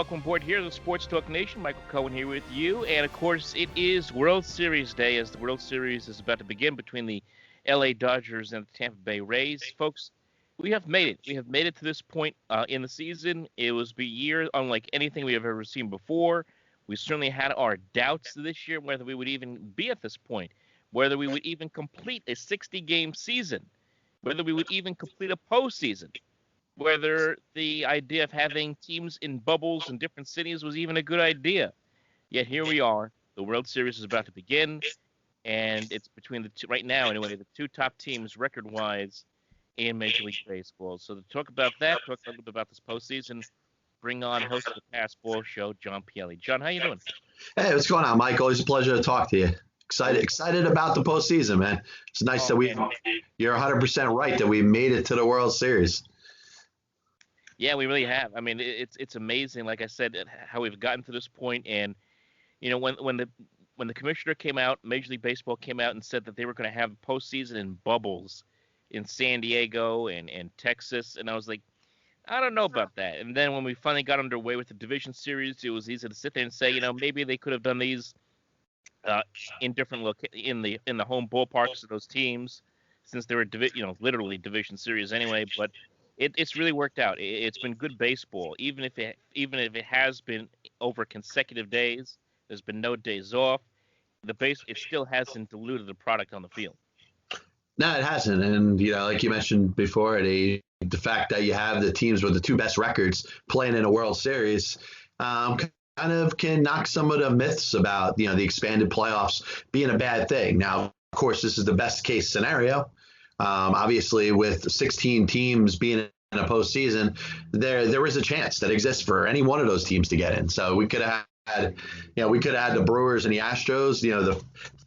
welcome aboard here to the Sports Talk Nation. Michael Cohen here with you. And, of course, it is World Series Day as the World Series is about to begin between the L.A. Dodgers and the Tampa Bay Rays. Folks, we have made it. We have made it to this point in the season. It was a year unlike anything we have ever seen before. We certainly had our doubts this year whether we would even be at this point, whether we would even complete a 60-game season, whether we would even complete a postseason, whether the idea of having teams in bubbles in different cities was even a good idea. Yet here we are. The World Series is about to begin, and it's between the two, right now anyway, the two top teams record-wise in Major League Baseball. So to talk about that, talk a little bit about this postseason, bring on host of the Passball Show, John Pielli. John, how you doing? Hey, what's going on, Mike? Always a pleasure to talk to you. Excited about the postseason, man. It's nice that you're 100% right that we made it to the World Series. Yeah, we really have. I mean, it's amazing, like I said, how we've gotten to this point. And, you know, when the commissioner came out, Major League Baseball came out and said that they were going to have postseason in bubbles in San Diego and Texas, and I was like, I don't know about that. And then when we finally got underway with the division series, it was easy to sit there and say, you know, maybe they could have done these in different in the home ballparks of those teams, since they were literally division series anyway. But it's really worked out. It's been good baseball, even if it has been over consecutive days. There's been no days off. It still hasn't diluted the product on the field. No, it hasn't. And like you mentioned before, the fact that you have the teams with the two best records playing in a World Series kind of can knock some of the myths about the expanded playoffs being a bad thing. Now, of course, this is the best case scenario. Obviously, with 16 teams being in a postseason, there is a chance that exists for any one of those teams to get in. So we could have had, the Brewers and the Astros, the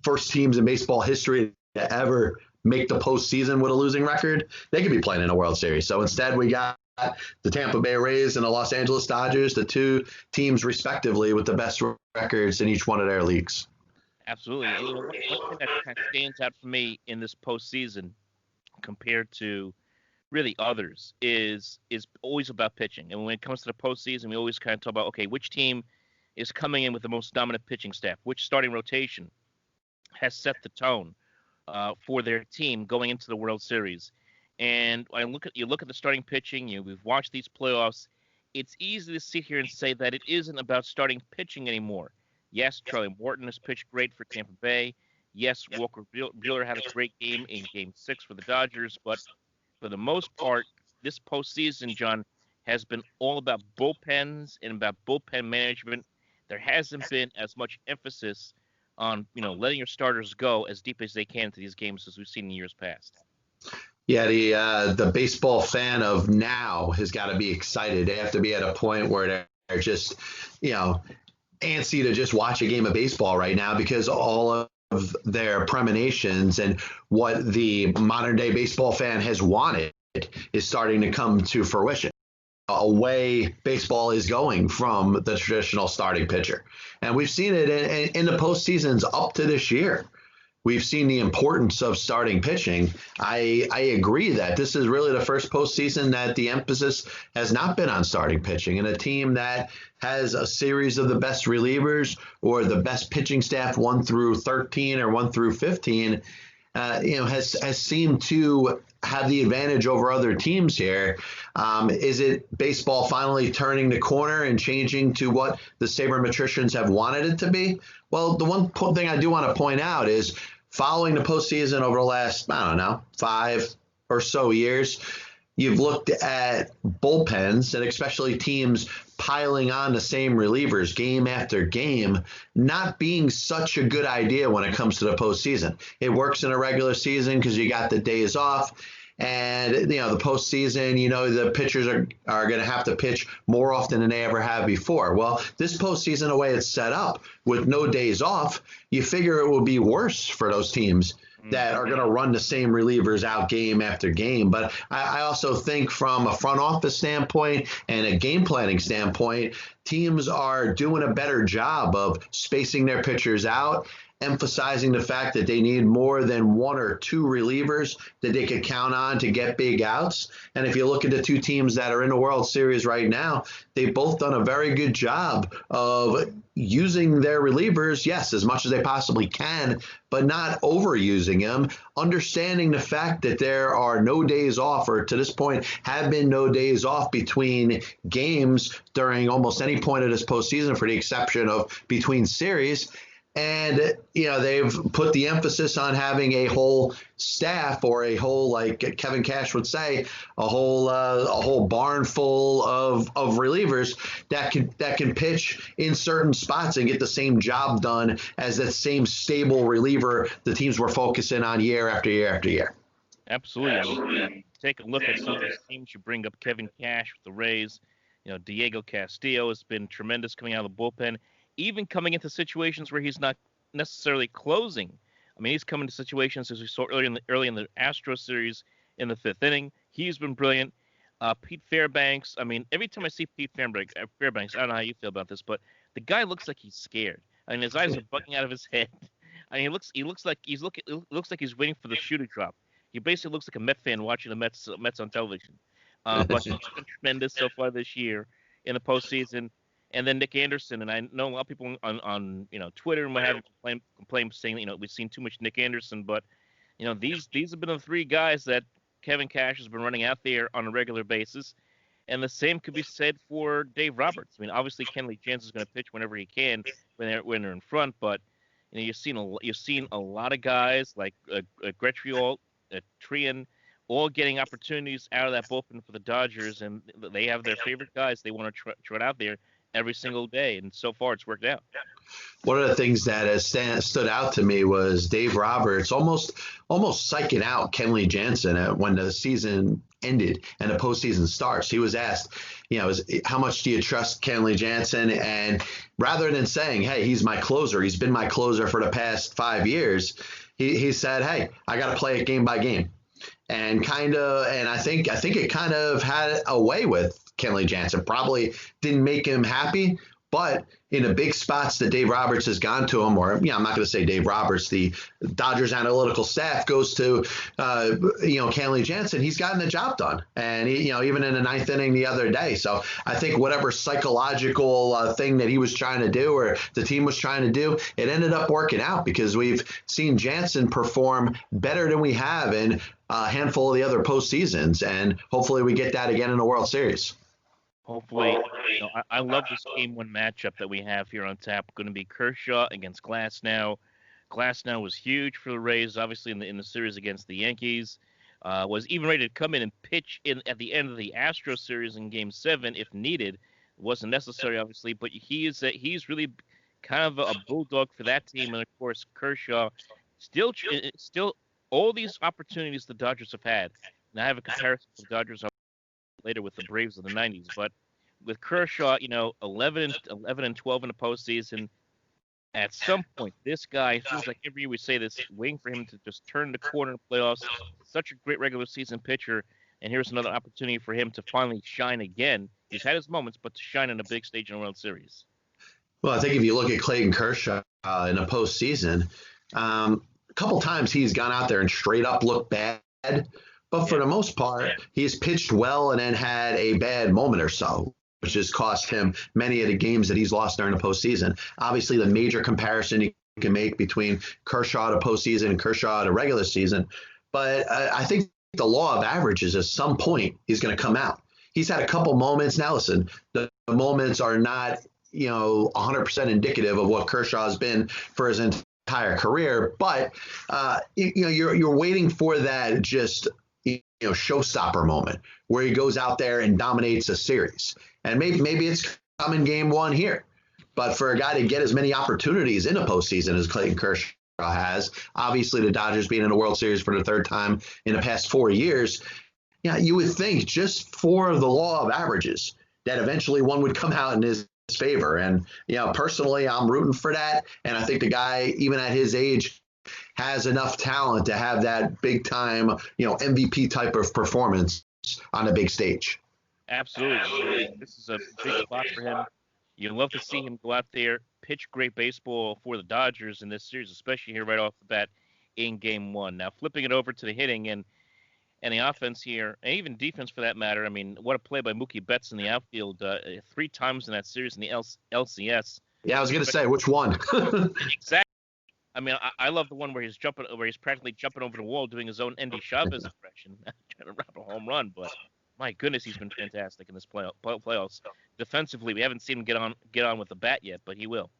first teams in baseball history to ever make the postseason with a losing record. They could be playing in a World Series. So instead, we got the Tampa Bay Rays and the Los Angeles Dodgers, the two teams respectively with the best records in each one of their leagues. Absolutely. One thing that kind of stands out for me in this postseason compared to really others is always about pitching. And when it comes to the postseason, we always kind of talk about, okay, which team is coming in with the most dominant pitching staff, which starting rotation has set the tone for their team going into the World Series. And you look at the starting pitching, we've watched these playoffs. It's easy to sit here and say that it isn't about starting pitching anymore. Yes, Charlie Morton has pitched great for Tampa Bay. Yes, Walker Buehler had a great game in Game 6 for the Dodgers, but for the most part, this postseason, John, has been all about bullpens and about bullpen management. There hasn't been as much emphasis on, letting your starters go as deep as they can into these games as we've seen in years past. Yeah, the baseball fan of now has got to be excited. They have to be at a point where they're just, antsy to just watch a game of baseball right now, because all of their premonitions and what the modern day baseball fan has wanted is starting to come to fruition. Away baseball is going from the traditional starting pitcher. And we've seen it in the postseasons up to this year. We've seen the importance of starting pitching. I agree that this is really the first postseason that the emphasis has not been on starting pitching, and a team that has a series of the best relievers or the best pitching staff 1 through 13 or 1 through 15, has seemed to have the advantage over other teams here. Is it baseball finally turning the corner and changing to what the sabermetricians have wanted it to be? Well, the one thing I do want to point out is following the postseason over the last, 5 or so years, you've looked at bullpens and especially teams piling on the same relievers game after game, not being such a good idea when it comes to the postseason. It works in a regular season because you got the days off. And, the postseason, the pitchers are going to have to pitch more often than they ever have before. Well, this postseason, the way it's set up with no days off, you figure it will be worse for those teams that are going to run the same relievers out game after game. But I also think from a front office standpoint and a game planning standpoint, teams are doing a better job of spacing their pitchers out, emphasizing the fact that they need more than one or two relievers that they could count on to get big outs. And if you look at the two teams that are in the World Series right now, they've both done a very good job of using their relievers, yes, as much as they possibly can, but not overusing them, understanding the fact that there are no days off, or to this point have been no days off between games during almost any point of this postseason, for the exception of between series. And, they've put the emphasis on having a whole staff, or a whole, like Kevin Cash would say, a whole barn full of relievers that can pitch in certain spots and get the same job done as that same stable reliever the teams were focusing on year after year after year. Absolutely. Take a look at some of these teams. You bring up Kevin Cash with the Rays. Diego Castillo has been tremendous coming out of the bullpen, even coming into situations where he's not necessarily closing. I mean, he's come into situations, as we saw early in the Astros series in the fifth inning. He's been brilliant. Pete Fairbanks. I mean, every time I see Pete Fairbanks, I don't know how you feel about this, but the guy looks like he's scared. I mean, his eyes are bugging out of his head. I mean, he looks like he's waiting for the shoe to drop. He basically looks like a Met fan watching the Mets on television. But he's been tremendous so far this year in the postseason. And then Nick Anderson, and I know a lot of people on Twitter and what have you complain saying we've seen too much Nick Anderson, but these have been the three guys that Kevin Cash has been running out there on a regular basis, and the same could be said for Dave Roberts. I mean, obviously Kenley Jansen is going to pitch whenever he can when they're in front, but you've seen a lot of guys like Gretry, Trian, all getting opportunities out of that bullpen for the Dodgers, and they have their favorite guys they want to trot out there every single day, and so far it's worked out. One of the things that has stood out to me was Dave Roberts almost psyching out Kenley Jansen when the season ended and the postseason starts. He was asked, how much do you trust Kenley Jansen? And rather than saying, hey, he's my closer, he's been my closer for the past 5 years, he said, hey, I got to play it game by game. And I think it kind of had a way with Kenley Jansen. Probably didn't make him happy, but in the big spots that Dave Roberts has gone to him, or I'm not going to say Dave Roberts, the Dodgers analytical staff goes to, Kenley Jansen, he's gotten the job done. And he, even in the ninth inning the other day. So I think whatever psychological thing that he was trying to do, or the team was trying to do, it ended up working out, because we've seen Jansen perform better than we have in a handful of the other postseasons, and hopefully we get that again in the World Series. Hopefully, I love this Game 1 matchup that we have here on tap. Going to be Kershaw against Glasnow. Glasnow was huge for the Rays, obviously in the series against the Yankees. Was even ready to come in and pitch at the end of the Astros series in Game 7 if needed. It wasn't necessary, obviously, but he's really kind of a bulldog for that team. And of course, Kershaw still all these opportunities the Dodgers have had. And I have a comparison to the Dodgers later with the Braves of the 90s, but with Kershaw, 11 and 12 in the postseason, at some point, this guy feels like every year we say this, waiting for him to just turn the corner in the playoffs. Such a great regular season pitcher, and here's another opportunity for him to finally shine again. He's had his moments, but to shine in a big stage in the World Series. Well, I think if you look at Clayton Kershaw in the postseason, a couple times he's gone out there and straight up looked bad. But for the most part, he's pitched well and then had a bad moment or so, which has cost him many of the games that he's lost during the postseason. Obviously, the major comparison you can make between Kershaw to postseason and Kershaw to regular season. But I think the law of averages, at some point, is going to come out. He's had a couple moments. Now, listen, the moments are not, 100% indicative of what Kershaw has been for his entire career. But, you're waiting for that just showstopper moment where he goes out there and dominates a series. And maybe it's coming Game 1 here. But for a guy to get as many opportunities in a postseason as Clayton Kershaw has, obviously the Dodgers being in the World Series for the third time in the past 4 years, you would think just for the law of averages that eventually one would come out in his favor. And, personally, I'm rooting for that. And I think the guy, even at his age, has enough talent to have that big time, MVP type of performance on a big stage. Absolutely. This is a big spot for him. You love to see him go out there, pitch great baseball for the Dodgers in this series, especially here right off the bat in Game 1. Now, flipping it over to the hitting and the offense here, and even defense for that matter. I mean, what a play by Mookie Betts in the outfield 3 times in that series in the LCS. Yeah, I was going to say, which one? Exactly. I mean, I love the one where he's practically jumping over the wall doing his own Andy Chavez impression, trying to wrap a home run. But my goodness, he's been fantastic in this playoffs. Defensively, we haven't seen him get on with the bat yet, but he will.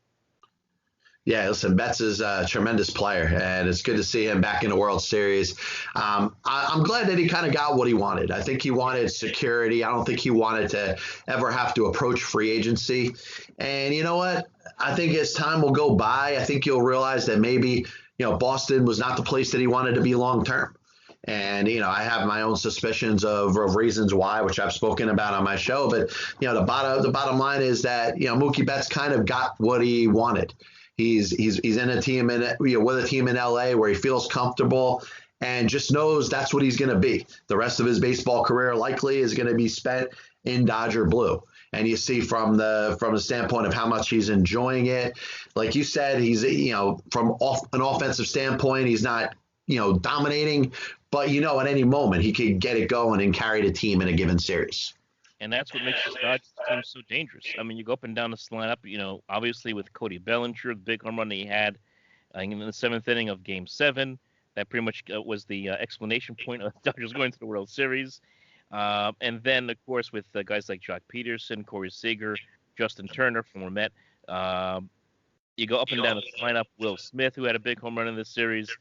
Yeah, listen, Betts is a tremendous player, and it's good to see him back in the World Series. I'm glad that he kind of got what he wanted. I think he wanted security. I don't think he wanted to ever have to approach free agency. And you know what? I think as time will go by, I think you'll realize that maybe, Boston was not the place that he wanted to be long term. And, I have my own suspicions of reasons why, which I've spoken about on my show. But, the bottom line is that, Mookie Betts kind of got what he wanted. He's in a team with a team in LA where he feels comfortable and just knows that's what he's going to be. The rest of his baseball career likely is going to be spent in Dodger blue. And you see from the standpoint of how much he's enjoying it, like you said, he's from an offensive standpoint, he's not dominating, but at any moment he could get it going and carry the team in a given series. And that's what makes this Dodgers team so dangerous. I mean, you go up and down this lineup, obviously with Cody Bellinger, the big home run that he had in the 7th inning of Game 7. That pretty much was the explanation point of the Dodgers going to the World Series. And then, of course, with guys like Jock Peterson, Corey Seager, Justin Turner, former Met. You go up and down the lineup, Will Smith, who had a big home run in this series,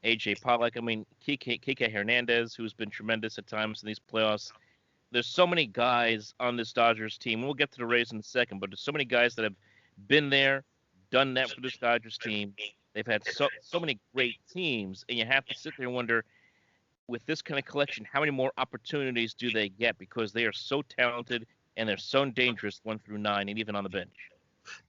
A.J. Pollock. I mean, Kike Hernandez, who's been tremendous at times in these playoffs. There's so many guys on this Dodgers team. We'll get to the Rays in a second, but there's so many guys that have been there, done that for this Dodgers team. They've had so many great teams, and you have to sit there and wonder, with this kind of collection, how many more opportunities do they get? Because they are so talented and they're so dangerous 1 through 9, and even on the bench.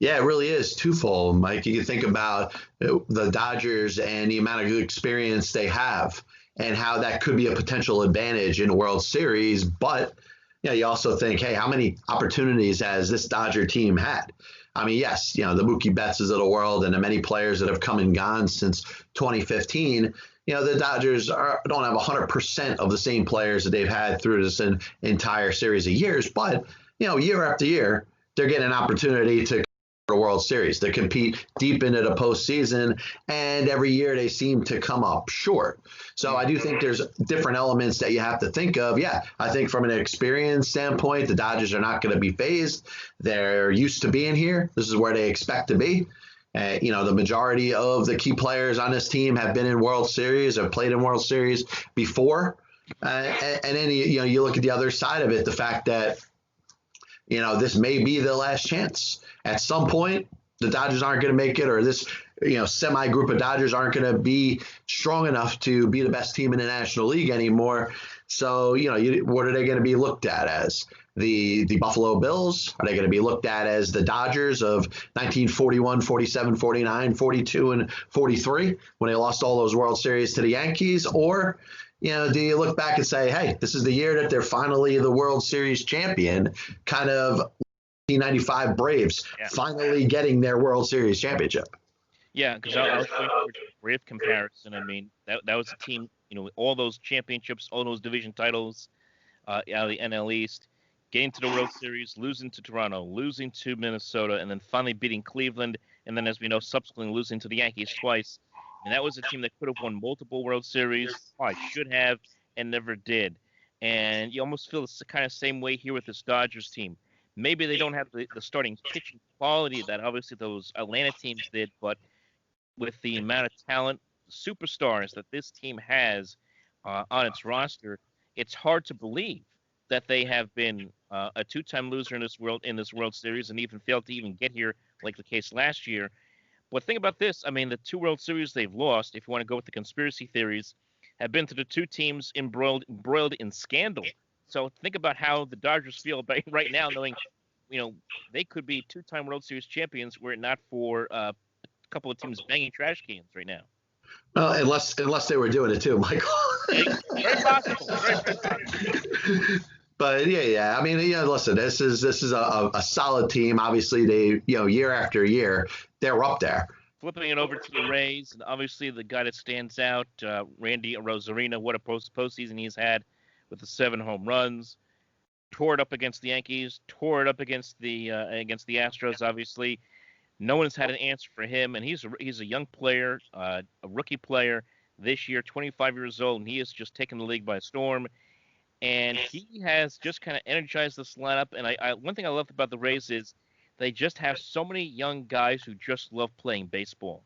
Yeah, it really is twofold, Mike. You can think about the Dodgers and the amount of experience they have, and how that could be a potential advantage in a World Series. But you also think, hey, how many opportunities has this Dodger team had? I mean, yes, the Mookie Bettses of the world and the many players that have come and gone since 2015. The Dodgers don't have 100% of the same players that they've had through this entire series of years. But, year after year, they're getting an opportunity to a World Series, to compete deep into the postseason, and every year they seem to come up short. So I do think there's different elements that you have to think of. Yeah, I think from an experience standpoint, the Dodgers are not going to be phased. They're used to being here. This is where they expect to be. The majority of the key players on this team have been in World Series, have played in World Series before. And then, you look at the other side of it, the fact that, this may be the last chance. At some point, the Dodgers aren't going to make it, or this, semi-group of Dodgers aren't going to be strong enough to be the best team in the National League anymore. So, what are they going to be looked at as? The Buffalo Bills? Are they going to be looked at as the Dodgers of 1941, 47, 49, 42, and 43 when they lost all those World Series to the Yankees? Or, do you look back and say, hey, this is the year that they're finally the World Series champion, kind of 1995 Braves finally getting their World Series championship? Yeah, because I was going for a Brave comparison. I mean, that was a team, with all those championships, all those division titles out of the NL East, getting to the World Series, losing to Toronto, losing to Minnesota, and then finally beating Cleveland, and then, as we know, subsequently losing to the Yankees twice. And that was a team that could have won multiple World Series, probably should have, and never did. And you almost feel the kind of same way here with this Dodgers team. Maybe they don't have the starting pitching quality that obviously those Atlanta teams did, but with the amount of talent, superstars that this team has on its roster, it's hard to believe that they have been a 2-time loser in this World Series and even failed to even get here, like the case last year. But think about this. I mean, the 2 World Series they've lost, if you want to go with the conspiracy theories, have been to the 2 teams embroiled in scandal. So think about how the Dodgers feel about right now, knowing, they could be 2-time World Series champions were it not for a couple of teams banging trash cans right now. Well, unless they were doing it too, Michael. Very possible. Very possible. But yeah. I mean, listen, this is a solid team. Obviously, they, year after year, they're up there. Flipping it over to the Rays, and obviously the guy that stands out, Randy Rosarina. What a postseason he's had with the 7 home runs. Tore it up against the Yankees. Tore it up against the Astros. Obviously, no one's had an answer for him, and he's a young player, a rookie player this year, 25 years old, and he has just taken the league by storm. And he has just kind of energized this lineup. And one thing I love about the Rays is they just have so many young guys who just love playing baseball.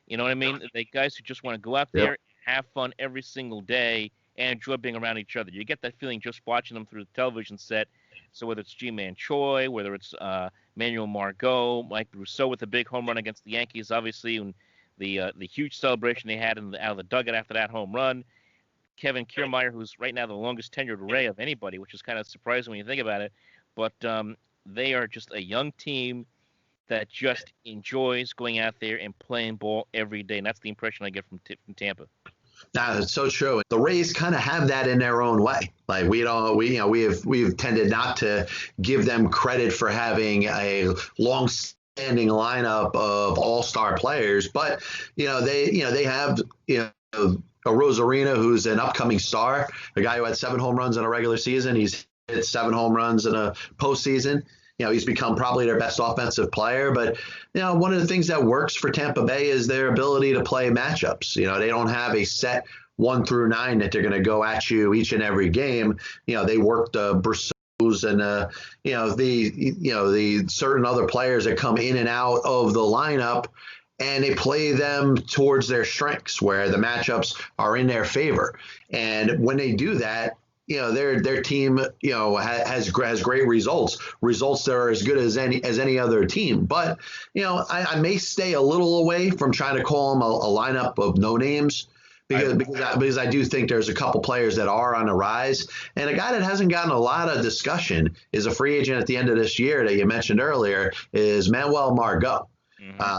You know what I mean? They guys who just want to go out there, have fun every single day, and enjoy being around each other. You get that feeling just watching them through the television set. So whether it's G-Man Choi, whether it's Manuel Margot, Mike Brousseau with a big home run against the Yankees, obviously, and the huge celebration they had out of the dugout after that home run. Kevin Kiermaier, who's right now the longest tenured Ray of anybody, which is kind of surprising when you think about it. But they are just a young team that just enjoys going out there and playing ball every day, and that's the impression I get from Tampa. That's so true. The Rays kind of have that in their own way. Like we've tended not to give them credit for having a long-standing lineup of all-star players, but they have a Rosarina who's an upcoming star, a guy who had 7 home runs in a regular season. He's hit 7 home runs in a postseason. He's become probably their best offensive player. But, one of the things that works for Tampa Bay is their ability to play matchups. They don't have a set 1 through 9 that they're going to go at you each and every game. They work the Brousseaus and, the certain other players that come in and out of the lineup, and they play them towards their strengths where the matchups are in their favor. And when they do that, their team, has great results that are as good as any other team. But, I may stay a little away from trying to call them a lineup of no names because I do think there's a couple players that are on the rise. And a guy that hasn't gotten a lot of discussion is a free agent at the end of this year that you mentioned earlier is Manuel Margot.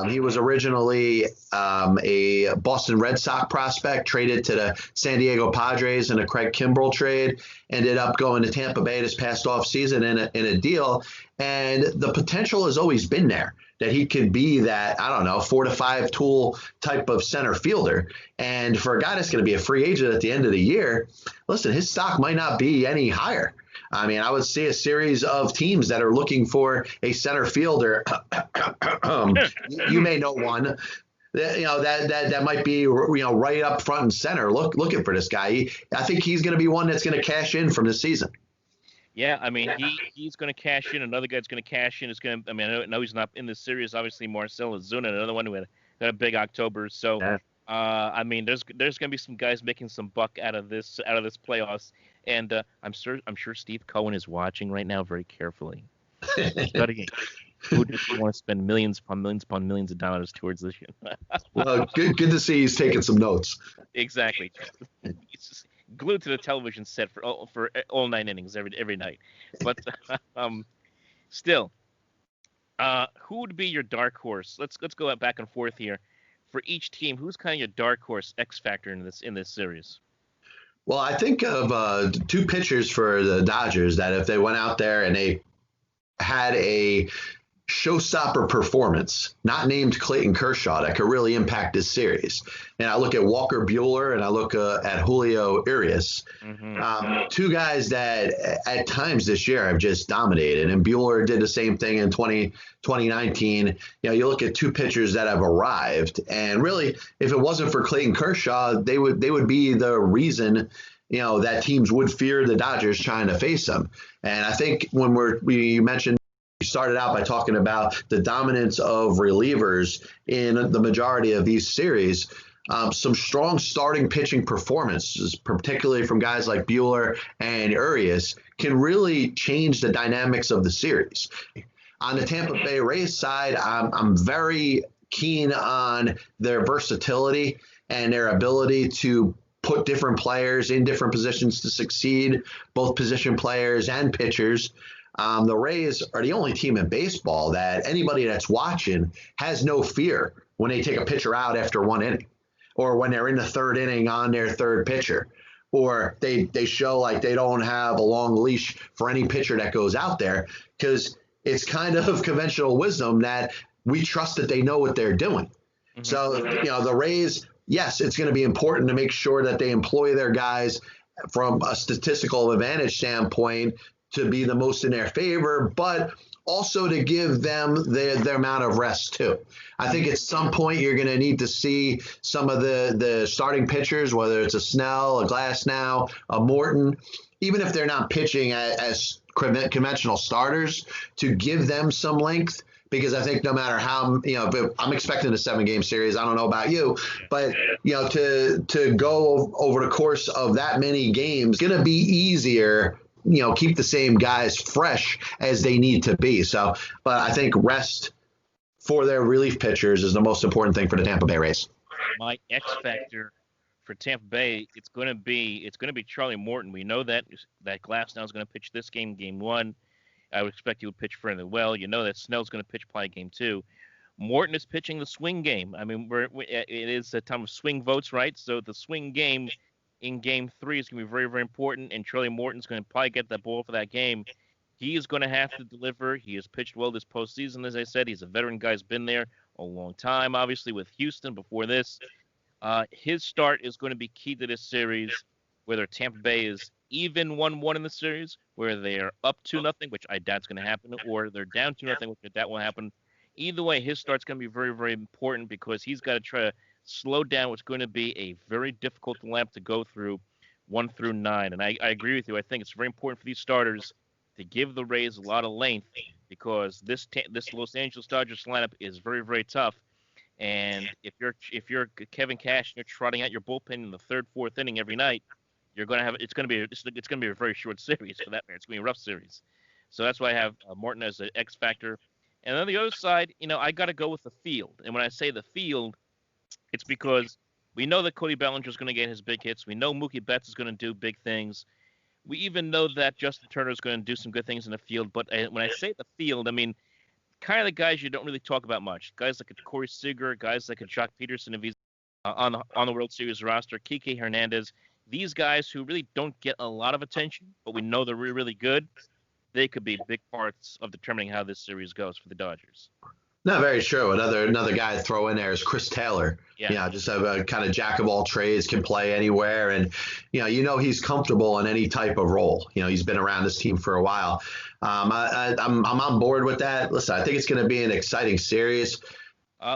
He was originally a Boston Red Sox prospect, traded to the San Diego Padres in a Craig Kimbrell trade, ended up going to Tampa Bay this past offseason in a deal. And the potential has always been there that he could be that, 4 to 5 tool type of center fielder. And for a guy that's going to be a free agent at the end of the year, listen, his stock might not be any higher. I mean, I would see a series of teams that are looking for a center fielder. You may know one. That might be right up front and center. Looking for this guy. I think he's going to be one that's going to cash in from this season. Yeah, I mean, he's going to cash in. Another guy's going to cash in. I know he's not in this series. Obviously, Marcell Ozuna, another one who had a big October. So, there's going to be some guys making some buck out of this playoffs. And I'm sure Steve Cohen is watching right now very carefully. Studying who does he want to spend millions upon millions of dollars towards this year? Well, good to see he's taking some notes. Exactly. He's just glued to the television set for all 9 innings every night. But still, who would be your dark horse? Let's go back and forth here. For each team, who's kind of your dark horse X factor in this series? Well, I think of 2 pitchers for the Dodgers that if they went out there and they had a showstopper performance, not named Clayton Kershaw, that could really impact this series. And I look at Walker Buehler and I look at Julio Urias, 2 guys that at times this year have just dominated. And Buehler did the same thing in 2019. You look at 2 pitchers that have arrived, and really, if it wasn't for Clayton Kershaw, they would be the reason that teams would fear the Dodgers trying to face them. And I think when we mentioned. We started out by talking about the dominance of relievers in the majority of these series. Some strong starting pitching performances, particularly from guys like Buehler and Urias, can really change the dynamics of the series. On the Tampa Bay Rays side, I'm very keen on their versatility and their ability to put different players in different positions to succeed, both position players and pitchers. The Rays are the only team in baseball that anybody that's watching has no fear when they take a pitcher out after 1 inning or when they're in the 3rd inning on their 3rd pitcher. or they show like they don't have a long leash for any pitcher that goes out there, because it's kind of conventional wisdom that we trust that they know what they're doing. Mm-hmm. So, the Rays, yes, it's going to be important to make sure that they employ their guys from a statistical advantage standpoint to be the most in their favor, but also to give them their amount of rest too. I think at some point you're going to need to see some of the starting pitchers, whether it's a Snell, a Glasnow, a Morton, even if they're not pitching as conventional starters, to give them some length. Because I think no matter how, I'm expecting a 7-game series. I don't know about you, but, to go over the course of that many games, going to be easier, keep the same guys fresh as they need to be. So, but I think rest for their relief pitchers is the most important thing for the Tampa Bay Rays. My X factor for Tampa Bay, it's going to be Charlie Morton. We know that Glasnow is going to pitch this game, game 1. I would expect he would pitch fairly well. You know that Snell's going to pitch probably game 2. Morton is pitching the swing game. I mean, it is a time of swing votes, right? So the swing game in game 3 is going to be very, very important, and Charlie Morton's going to probably get that ball for that game. He is going to have to deliver. He has pitched well this postseason, as I said. He's a veteran guy, has been there a long time, obviously, with Houston before this. His start is going to be key to this series, whether Tampa Bay is even 1-1 in the series, where they are up 2-0, which I doubt is going to happen, or they're down 2-0, which I doubt will happen. Either way, his start's going to be very, very important, because he's got to try to slow down what's going to be a very difficult lineup to go through 1 through 9. And I agree with you. I think it's very important for these starters to give the Rays a lot of length, because this Los Angeles Dodgers lineup is very, very tough. And if you're Kevin Cash and you're trotting out your bullpen in the 3rd, 4th inning every night, it's going to be a very short series for that matter. It's going to be a rough series. So that's why I have Morton as an X factor. And on the other side, I got to go with the field. And when I say the field, it's because we know that Cody Bellinger is going to get his big hits. We know Mookie Betts is going to do big things. We even know that Justin Turner is going to do some good things in the field. But when I say the field, I mean kind of the guys you don't really talk about much. Guys like a Corey Seager, guys like a Jock Peterson if he's on the World Series roster, Kike Hernandez. These guys who really don't get a lot of attention, but we know they're really, really good, they could be big parts of determining how this series goes for the Dodgers. No, very true. Another guy to throw in there is Chris Taylor. Yeah. Just have a kind of jack of all trades, can play anywhere, and he's comfortable in any type of role. He's been around this team for a while. I'm on board with that. Listen, I think it's going to be an exciting series.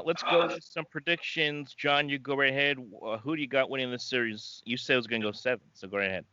Let's go with some predictions. John, you go right ahead. Who do you got winning this series? You said it was going to go 7, so go right ahead.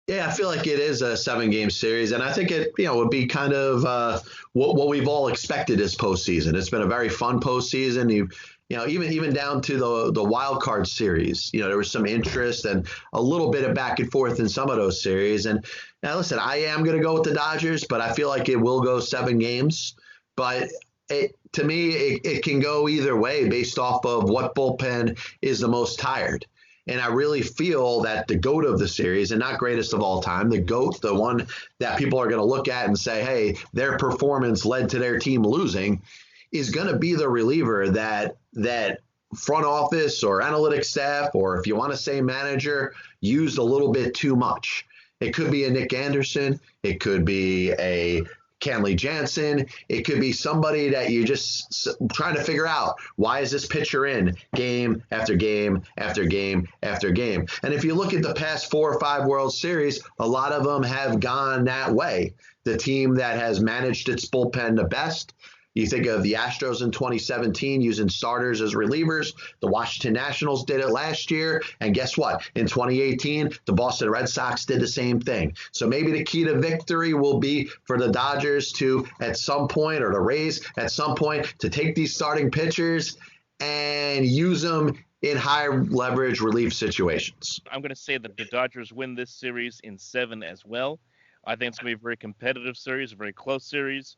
Yeah, I feel like it is a 7-game series, and I think it would be kind of what we've all expected this postseason. It's been a very fun postseason. Even down to the wild card series, there was some interest and a little bit of back and forth in some of those series. And now, listen, I am going to go with the Dodgers, but I feel like it will go 7 games. But to me, it can go either way based off of what bullpen is the most tired. And I really feel that the GOAT of the series, and not greatest of all time, the GOAT, the one that people are going to look at and say, hey, their performance led to their team losing, is going to be the reliever that front office or analytics staff, or if you want to say manager, used a little bit too much. It could be a Nick Anderson. It could be a Kenley Jansen. It could be somebody that you're just trying to figure out, why is this pitcher in game after game after game after game? And if you look at the past 4 or 5 World Series, a lot of them have gone that way. The team that has managed its bullpen the best. You think of the Astros in 2017 using starters as relievers. The Washington Nationals did it last year. And guess what? In 2018, the Boston Red Sox did the same thing. So maybe the key to victory will be for the Dodgers to, at some point, or the Rays at some point, to take these starting pitchers and use them in high leverage relief situations. I'm going to say that the Dodgers win this series in 7 as well. I think it's going to be a very competitive series, a very close series.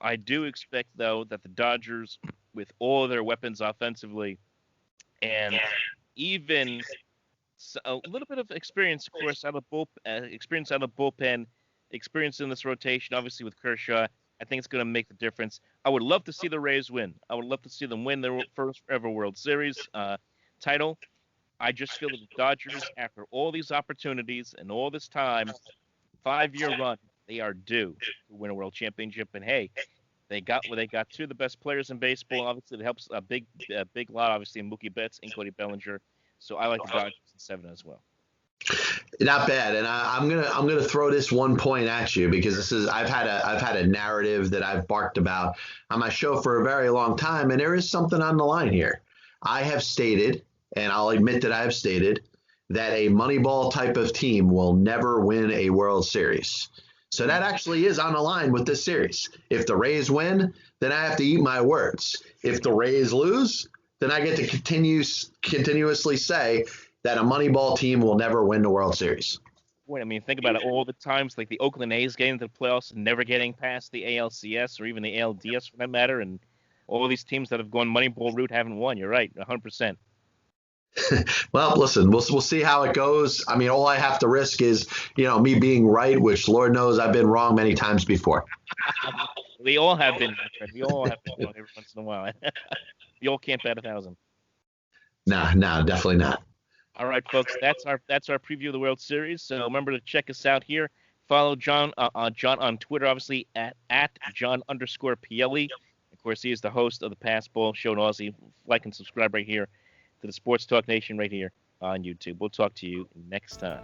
I do expect, though, that the Dodgers, with all their weapons offensively, and even a little bit of experience, of course, out of bullpen, experience in this rotation, obviously with Kershaw, I think it's going to make the difference. I would love to see the Rays win. I would love to see them win their first ever World Series title. I just feel that the Dodgers, after all these opportunities and all this time, 5-year run, they are due to win a world championship. And hey, they got two of the best players in baseball. Obviously, it helps a big lot, obviously, in Mookie Betts and Cody Bellinger. So I like the Dodgers in 7 as well. Not bad, and I'm gonna throw this one point at you because I've had a narrative that I've barked about on my show for a very long time, and there is something on the line here. I have stated, and I'll admit that I have stated, that a Moneyball type of team will never win a World Series. So that actually is on the line with this series. If the Rays win, then I have to eat my words. If the Rays lose, then I get to continuously say that a Moneyball team will never win the World Series. Wait, I mean, think about it. All the times, like the Oakland A's getting to the playoffs and never getting past the ALCS or even the ALDS for that matter, and all these teams that have gone Moneyball route haven't won. You're right, 100%. Well, listen, we'll see how it goes. I mean, all I have to risk is, me being right, which Lord knows I've been wrong many times before. We all have been. We all have been wrong every once in a while. We all can't bet 1,000. No, definitely not. All right, folks, that's our preview of the World Series. So remember to check us out here. Follow John on Twitter, obviously at John_Pielli. Of course, he is the host of the Pass Ball Show in Aussie. Like and subscribe right here to the Sports Talk Nation right here on YouTube. We'll talk to you next time.